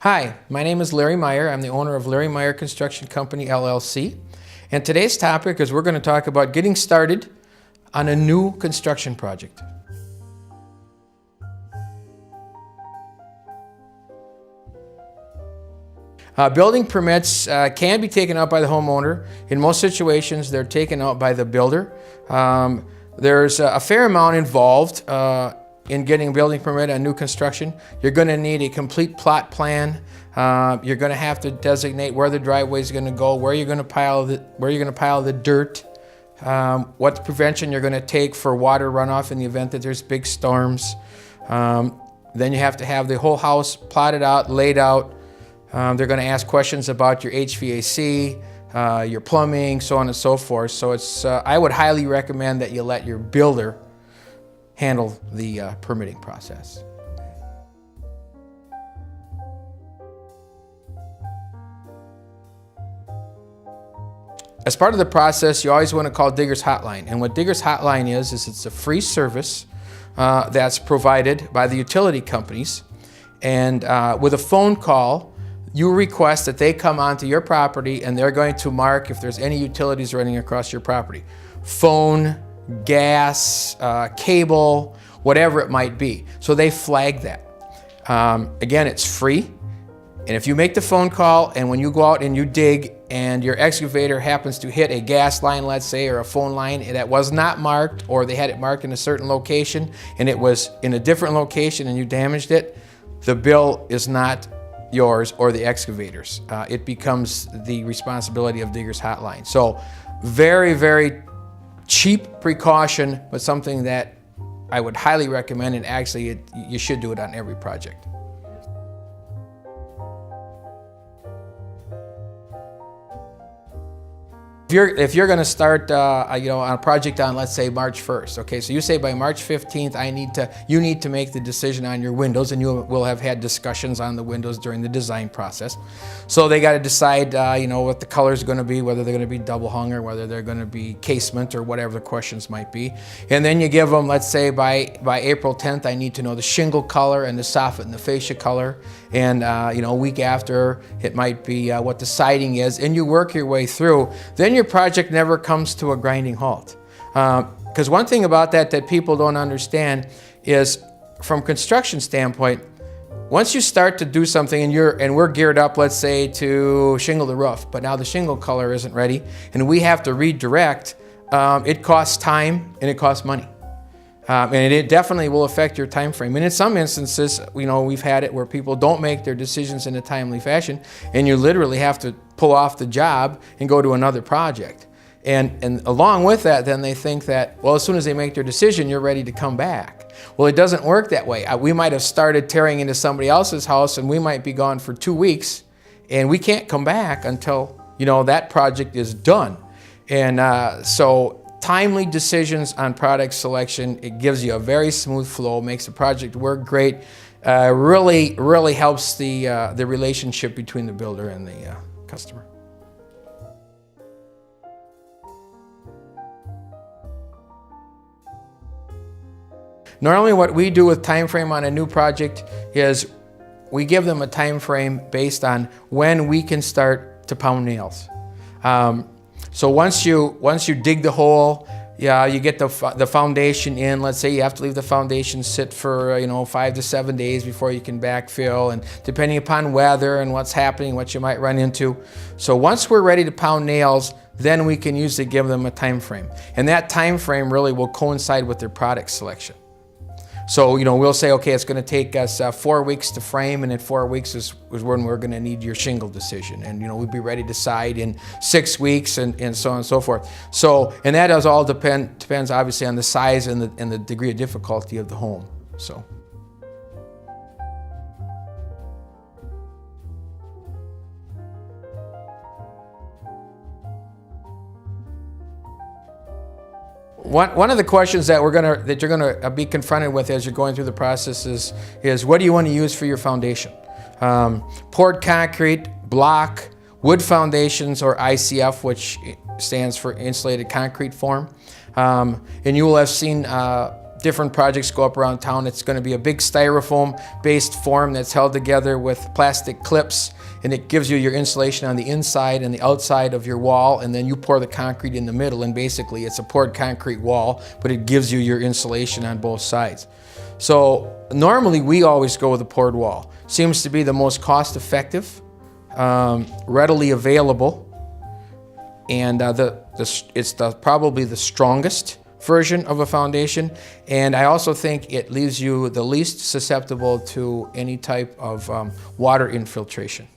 Hi, my name is Larry Meyer. I'm the owner of Larry Meyer Construction Company, LLC. And today's topic is we're going to talk about getting started on a new construction project. Building permits can be taken out by the homeowner. In most situations, they're taken out by the builder. There's a fair amount involved in getting a building permit on new construction. You're going to need a complete plot plan. You're going to have to designate where the driveway is going to go, where you're going to pile the dirt, what prevention you're going to take for water runoff in the event that there's big storms. Then you have to have the whole house plotted out, laid out. They're going to ask questions about your HVAC, your plumbing, so on and so forth. So I would highly recommend that you let your builder handle the permitting process. As part of the process, you always want to call Digger's Hotline. And what Digger's Hotline is it's a free service that's provided by the utility companies. And with a phone call, you request that they come onto your property and they're going to mark if there's any utilities running across your property. Phone, gas, cable, whatever it might be. So they flag that. Again, it's free. And if you make the phone call and when you go out and you dig and your excavator happens to hit a gas line, let's say, or a phone line that was not marked, or they had it marked in a certain location and it was in a different location and you damaged it, the bill is not yours or the excavator's. It becomes the responsibility of Digger's Hotline. So very, very cheap precaution, but something that I would highly recommend, and actually you should do it on every project. If you're going to start on a project on, let's say, March 1st, okay, so you say by March 15th you need to make the decision on your windows, and you will have had discussions on the windows during the design process. So they got to decide what the color is going to be, whether they're going to be double hung or whether they're going to be casement or whatever the questions might be. And then you give them, let's say by April 10th, I need to know the shingle color and the soffit and the fascia color. And a week after, it might be what the siding is, and you work your way through. Then your project never comes to a grinding halt. Because one thing about that people don't understand is, from construction standpoint, once you start to do something and we're geared up, let's say, to shingle the roof, but now the shingle color isn't ready, and we have to redirect, it costs time and it costs money. And it definitely will affect your time frame. And in some instances, we've had it where people don't make their decisions in a timely fashion, and you literally have to pull off the job and go to another project. And along with that, then they think that, well, as soon as they make their decision, you're ready to come back. Well, it doesn't work that way. We might have started tearing into somebody else's house, and we might be gone for 2 weeks, and we can't come back until that project is done. And so timely decisions on product selection, it gives you a very smooth flow, makes the project work great, really helps the relationship between the builder and the customer. Normally what we do with time frame on a new project is we give them a time frame based on when we can start to pound nails. So once you dig the hole, you get the foundation in. Let's say you have to leave the foundation sit for 5 to 7 days before you can backfill, and depending upon weather and what's happening, what you might run into. So once we're ready to pound nails, then we can usually give them a time frame, and that time frame really will coincide with their product selection. So we'll say, okay, it's going to take us 4 weeks to frame, and in 4 weeks is when we're going to need your shingle decision, and we'll be ready to side in 6 weeks, and so on and so forth. So, and that does all depends obviously on the size and the degree of difficulty of the home. So. One of the questions that you're gonna be confronted with as you're going through the process is what do you want to use for your foundation? Poured concrete, block, wood foundations, or ICF, which stands for insulated concrete form. And you will have seen different projects go up around town, it's going to be a big styrofoam-based form that's held together with plastic clips, and it gives you your insulation on the inside and the outside of your wall, and then you pour the concrete in the middle, and basically it's a poured concrete wall, but it gives you your insulation on both sides. So normally we always go with a poured wall. Seems to be the most cost-effective, readily available, and it's probably the strongest version of a foundation, and I also think it leaves you the least susceptible to any type of water infiltration.